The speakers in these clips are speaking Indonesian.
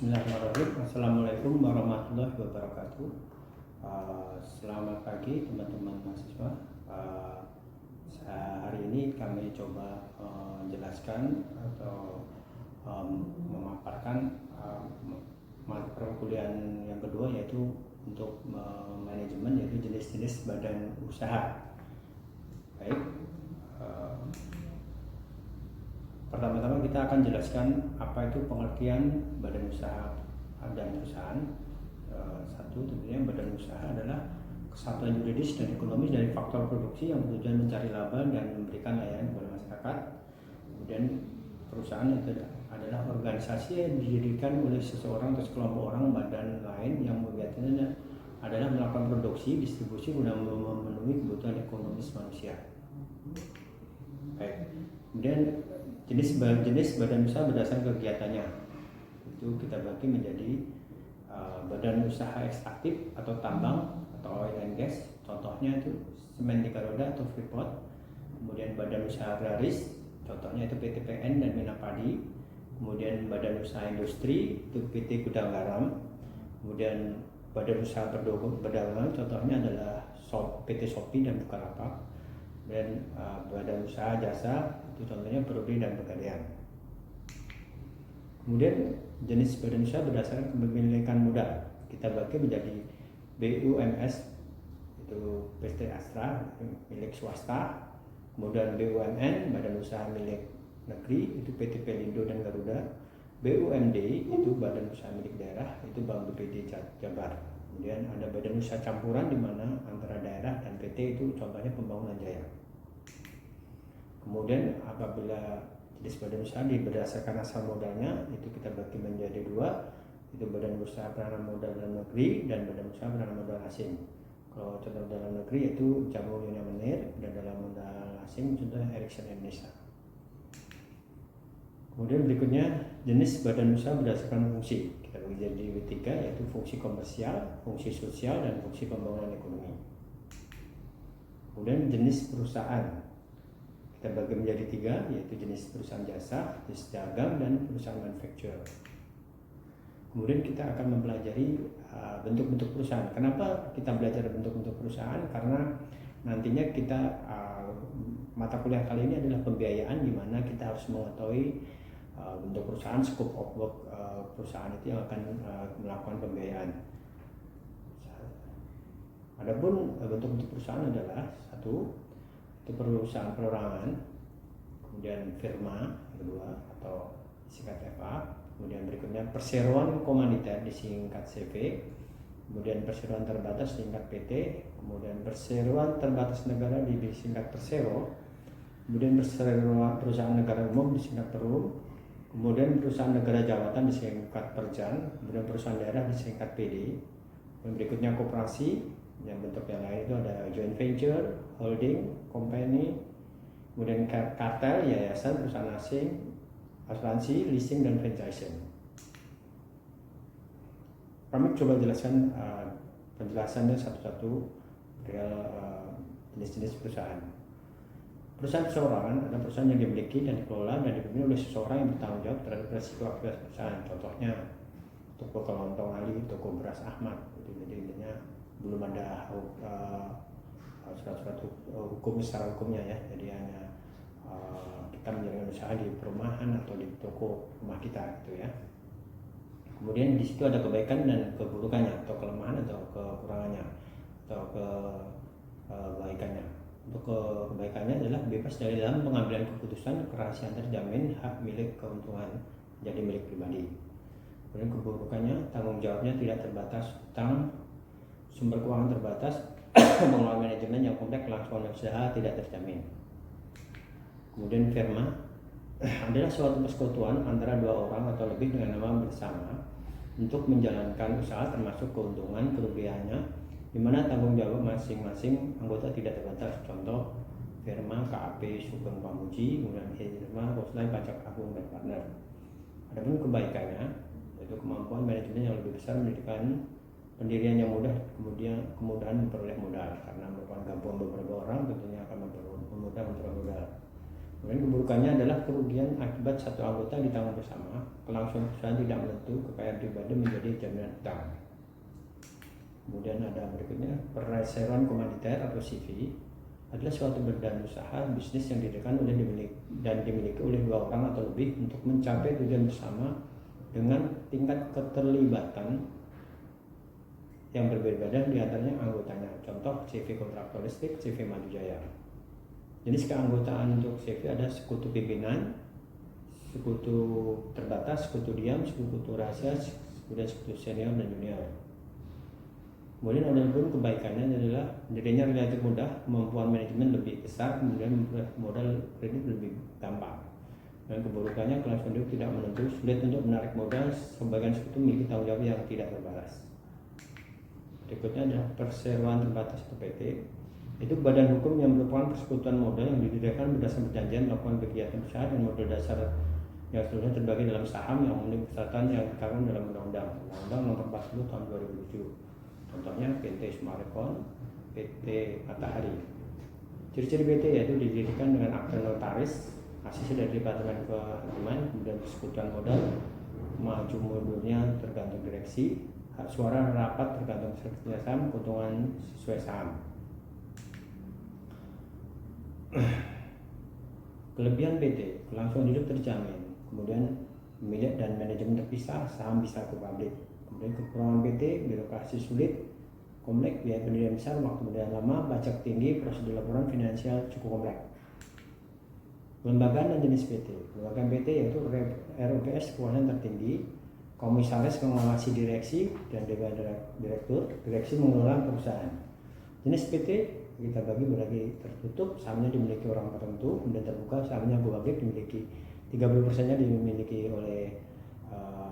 Bismillahirrahmanirrahim. Assalamualaikum warahmatullahi wabarakatuh. Selamat pagi teman-teman mahasiswa. Hari ini kami coba menjelaskan atau memaparkan mata perkuliahan yang kedua, yaitu untuk manajemen, yaitu jenis-jenis badan usaha. Baik. Pertama-tama kita akan jelaskan apa itu pengertian badan usaha dan perusahaan. Satu, tentunya badan usaha adalah kesatuan yuridis dan ekonomis dari faktor produksi yang bertujuan mencari laba dan memberikan layanan kepada masyarakat. Kemudian perusahaan itu adalah organisasi yang didirikan oleh seseorang atau sekelompok orang badan lain yang kegiatannya adalah melakukan produksi, distribusi guna memenuhi kebutuhan ekonomis manusia. Baik. Kemudian jenis badan usaha berdasarkan kegiatannya itu kita bagi menjadi badan usaha ekstraktif atau tambang atau oil and gas, contohnya itu semen 3 roda atau freeport. Kemudian badan usaha agraris, contohnya itu PT PN dan Mina Padi. Kemudian badan usaha industri itu PT Gudang Garam. Kemudian badan usaha perdagangan, contohnya adalah PT Shopee dan Bukalapak. Dan badan usaha jasa itu contohnya Peruri dan Pegadaian. Kemudian jenis badan usaha berdasarkan kepemilikan modal kita bagi menjadi BUMS itu PT Astra milik swasta, kemudian BUMN badan usaha milik negeri itu PT Pelindo dan Garuda, BUMD itu badan usaha milik daerah itu Bank BPD Jabar. Kemudian ada badan usaha campuran di mana antara daerah dan PT itu contohnya Pembangunan Jaya. Kemudian apabila jenis badan usaha berdasarkan asal modalnya itu kita bagi menjadi dua, itu badan usaha peranan modal dalam negeri dan badan usaha peranan modal asing. Kalau contoh dalam negeri itu Jamu Lina Menir, dan dalam modal asing contohnya Ericsson Indonesia. Kemudian berikutnya jenis badan usaha berdasarkan fungsi kita bagi jadi tiga, yaitu fungsi komersial, fungsi sosial, dan fungsi pembangunan ekonomi. Kemudian jenis perusahaan kita bagi menjadi tiga, yaitu jenis perusahaan jasa, jenis dagang, dan perusahaan manufaktur. Kemudian kita akan mempelajari bentuk-bentuk perusahaan. Kenapa kita belajar bentuk-bentuk perusahaan? Karena nantinya kita mata kuliah kali ini adalah pembiayaan, di mana kita harus mengetahui bentuk perusahaan, scope of work perusahaan itu yang akan melakukan pembiayaan. Adapun bentuk-bentuk perusahaan adalah satu, itu perusahaan perorangan, kemudian firma kedua atau disingkat FA, kemudian berikutnya perseroan komanditer disingkat CV, kemudian perseroan terbatas disingkat PT, kemudian perseroan terbatas negara disingkat Persero, kemudian perseroan perusahaan negara umum disingkat Perum, kemudian perusahaan negara jawatan disingkat Perjan, kemudian perusahaan daerah disingkat PD, dan berikutnya koperasi. Yang bentuk yang lain itu ada joint venture, holding, company, kemudian kartel, yayasan, perusahaan asing, asuransi, leasing, dan franchising. Kami coba jelaskan penjelasannya satu-satu real jenis-jenis perusahaan. Perusahaan perorangan adalah perusahaan yang dimiliki dan dikelola dan dipimpin oleh seseorang yang bertanggung jawab terhadap resiko aktivitas perusahaan. Contohnya toko kelontong Ali, toko beras Ahmad. Jadi intinya belum ada surat-surat hukum secara hukumnya ya, jadi hanya kita menjalankan usaha di perumahan atau di toko rumah kita gitu ya. Kemudian di situ ada kebaikan dan keburukannya, atau kelemahan atau kekurangannya, atau kebaikannya. Untuk kebaikannya adalah bebas dari dalam pengambilan keputusan, kerahasiaan terjamin, hak milik keuntungan jadi milik pribadi. Kemudian keburukannya, tanggung jawabnya tidak terbatas, utang, sumber keuangan terbatas, pengelolaan manajemen yang kompleks, kelangsungan usaha tidak terjamin. Kemudian firma adalah suatu persekutuan antara dua orang atau lebih dengan nama bersama untuk menjalankan usaha termasuk keuntungan kerugiannya, di mana tanggung jawab masing-masing anggota tidak terbatas. Contoh firma KAP Sugeng Pamuji, kemudian firma Roslai Pajak Agung dan Partner. Adapun kebaikannya yaitu kemampuan manajemen yang lebih besar menjadikan pendirian yang mudah, kemudian kemudahan memperoleh modal, karena merupakan gabungan beberapa orang tentunya akan mempermudah memperoleh modal. Kemudian keburukannya adalah kerugian akibat satu anggota ditanggung bersama, kelangsungan perusahaan tidak menentu, kekayaan pribadi menjadi jaminan utang. Kemudian ada berikutnya, perseroan komaniter atau CV adalah suatu badan usaha bisnis yang didirikan oleh dimiliki oleh dua orang atau lebih untuk mencapai tujuan bersama dengan tingkat keterlibatan yang berbeda-beda di antaranya anggotanya. Contoh CV Kontraktor Listrik, CV Madujaya. Jenis keanggotaan untuk CV ada sekutu pimpinan, sekutu terbatas, sekutu diam, sekutu rahasia, kemudian sekutu senior dan junior. Kemudian ada pun kebaikannya adalah menjadinya relatif mudah, kemampuan manajemen lebih besar, kemudian modal kredit lebih gampang. Dan keburukannya kelangsungan hidup tidak menentu, sulit untuk menarik modal, sebagian sekutu memiliki tanggung jawab yang tidak terbatas. Berikutnya adalah perseroan terbatas atau PT. Itu badan hukum yang merupakan persekutuan modal yang didirikan berdasarkan perjanjian melakukan kegiatan usaha dan modal dasar yang seluruhnya terbagi dalam saham yang memenuhi persyaratan yang ditetapkan dalam Undang-Undang Nomor 40 Tahun 2007. Contohnya PT Sumarekon, PT Matahari. Ciri-ciri PT yaitu didirikan dengan akte notaris, asisi dari Departemen Kehakiman, kemudian persekutuan modal, maju mundurnya tergantung direksi, hak suara rapat tergantung setia saham, keuntungan sesuai saham. Kelebihan PT, kelangsungan hidup terjamin, kemudian pemilik dan manajemen terpisah, saham bisa ke publik. Kemudian kekurangan PT, birokrasi sulit, kompleks, biaya pendirian besar, waktu pendirian lama, pajak tinggi, prosedur laporan finansial cukup kompleks. Kelembagaan dan jenis PT. Kelembagaan PT yaitu ROPS kekuasaan tertinggi, komisaris mengawasi direksi dan dewan direktur, direksi mengelola perusahaan. Jenis PT kita bagi tertutup, sahamnya dimiliki orang tertentu, kemudian terbuka, sahamnya publik dimiliki 30%-nya dimiliki oleh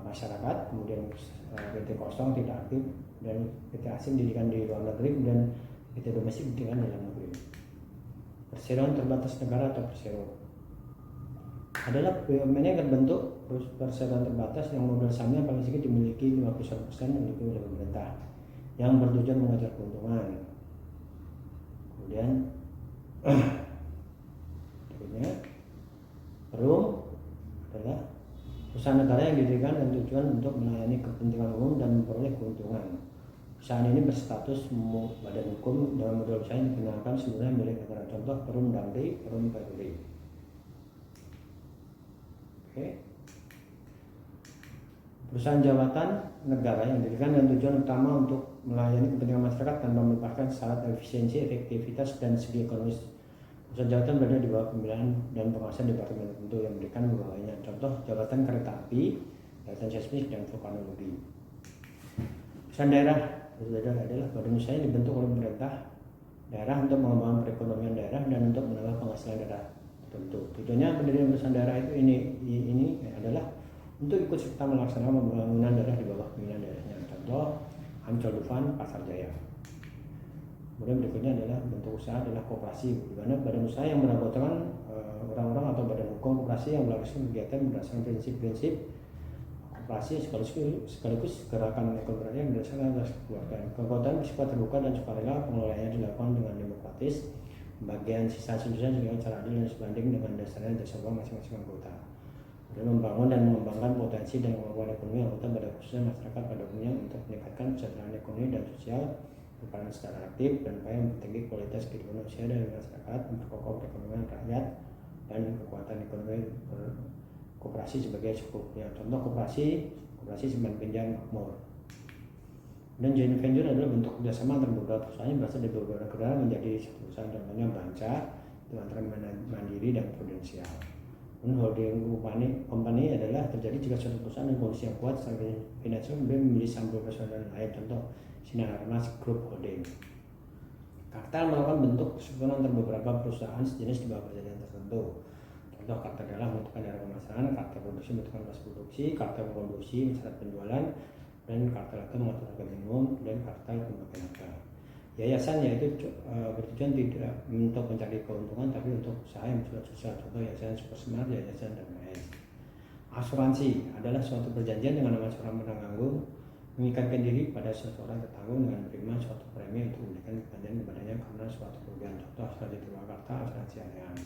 masyarakat, kemudian PT kosong tidak aktif, dan PT asing didirikan di luar negeri, kemudian PT domestik didirikan di dalam negeri. Perseroan terbatas negara atau persero adalah BUMN yang terbentuk perseroan terbatas yang modal sahamnya paling sedikit dimiliki 51% dimiliki oleh pemerintah yang bertujuan mengejar keuntungan. Kemudian berikutnya, Perum adalah perusahaan negara yang didirikan dengan tujuan untuk melayani kepentingan umum dan memperoleh keuntungan. Perusahaan ini berstatus badan hukum dalam model usaha yang digunakan seluruhnya milik negara. Contoh Perum Damri, Perum Peruri. Perusahaan jabatan negara yang didirikan dengan tujuan utama untuk melayani kepentingan masyarakat tanpa melupakan syarat efisiensi, efektivitas, dan segi ekonomis. Perusahaan jabatan berada di bawah pemilihan dan pengawasan departemen tertentu yang memberikan bawahnya. Contoh jabatan kereta api, jabatan seismik, dan vulkanologi. Perusahaan daerah adalah badan usaha yang dibentuk oleh pemerintah daerah untuk mengembangkan perekonomian daerah dan untuk menambah penghasilan daerah tertentu. Tujuannya pendirian perusahaan daerah itu ini adalah untuk ikut serta melaksanakan pembangunan daerah di bawah pimpinan daerahnya. Contoh Ancol Dufan, Pasar Jaya. Kemudian berikutnya adalah bentuk usaha adalah koperasi, di mana badan usaha yang beranggotakan orang-orang atau badan hukum koperasi yang melakukan kegiatan berdasarkan prinsip-prinsip koperasi sekaligus gerakan ekonomi yang berdasarkan atas keluarga. Keanggotaan bersifat terbuka dan sukarela, pengelolaannya dilakukan dengan demokratis, pembagian sisa sumber dengan cara adil dan sebanding dengan dasarnya jasa uang masing-masing anggota. Dan membangun dan mengembangkan potensi dan kemampuan ekonomi anggota pada khususnya masyarakat pada umumnya untuk meningkatkan kesejahteraan ekonomi dan sosial, berperan secara aktif dan upaya mempertinggi kualitas kehidupan manusia dan masyarakat, memperkokoh perekonomian rakyat dan kekuatan ekonomi koperasi sebagai cukupnya. Contoh koperasi simpan pinjam makmur. Dan joint venture adalah bentuk kerjasama antara beberapa perusahaan yang berasal dari beberapa negara menjadi satu perusahaan. Contohnya Banca itu antara Mandiri dan Prudensial. Holding company adalah terjadi jika suatu perusahaan dengan kondisi yang kuat secara finansial kemudian memilih sampul personal lain. Contoh Sinarmas Group Holding. Kartel merupakan bentuk persekutuan antara beberapa perusahaan sejenis di bawah perjanjian tertentu. Contoh kartel adalah menentukan daerah pemasaran, kartel produksi menentukan kelas produksi, kartel produksi syarat penjualan, dan kartel itu mengatur harga minimum, dan kartel pemakaian harga. Yayasan yaitu bertujuan tidak untuk mencari keuntungan tapi untuk usaha yang bersifat sosial. Contoh yayasan Super Smart, yayasan WMS. Asuransi adalah suatu perjanjian dengan nama seorang penanggung mengikatkan diri pada seseorang tertanggung dengan menerima suatu premi untuk memberikan kepastian kepadanya karena suatu kerugian. Contoh asuransi Purwakarta, asuransi Allianz.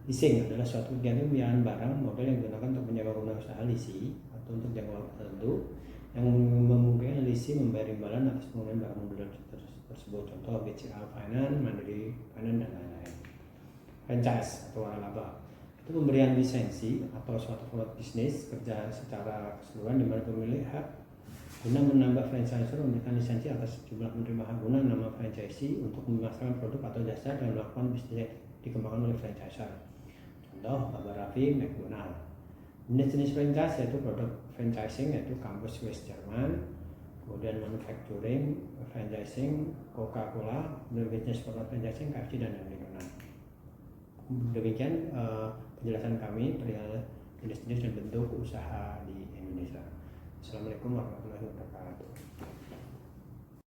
Leasing adalah suatu kegiatan pembiayaan barang modal yang digunakan untuk menjaga guna usaha leasing atau untuk jangka waktu tertentu yang memungkinkan leasing membayar imbalan atas penggunaan barang modal tersebut. Contoh BCA Finance, Mandiri Finance, dan lain-lain. Franchise atau waralaba itu pemberian lisensi atau suatu format bisnis kerja secara keseluruhan di mana pemilik hak guna menambah franchisor memberikan lisensi atas jumlah penerima hak guna nama franchisee untuk memasarkan produk atau jasa dan melakukan bisnis yang dikembangkan oleh franchisor. Contoh Baba Raffi, McDonald. Jenis-jenis franchise yaitu produk franchising yaitu Campus West Jerman, kemudian manufacturing franchising Coca-Cola, dan bisnis format franchising KFC dan McDonald. Demikian penjelasan kami perihal jenis-jenis dan bentuk usaha di Indonesia. Assalamualaikum warahmatullahi wabarakatuh.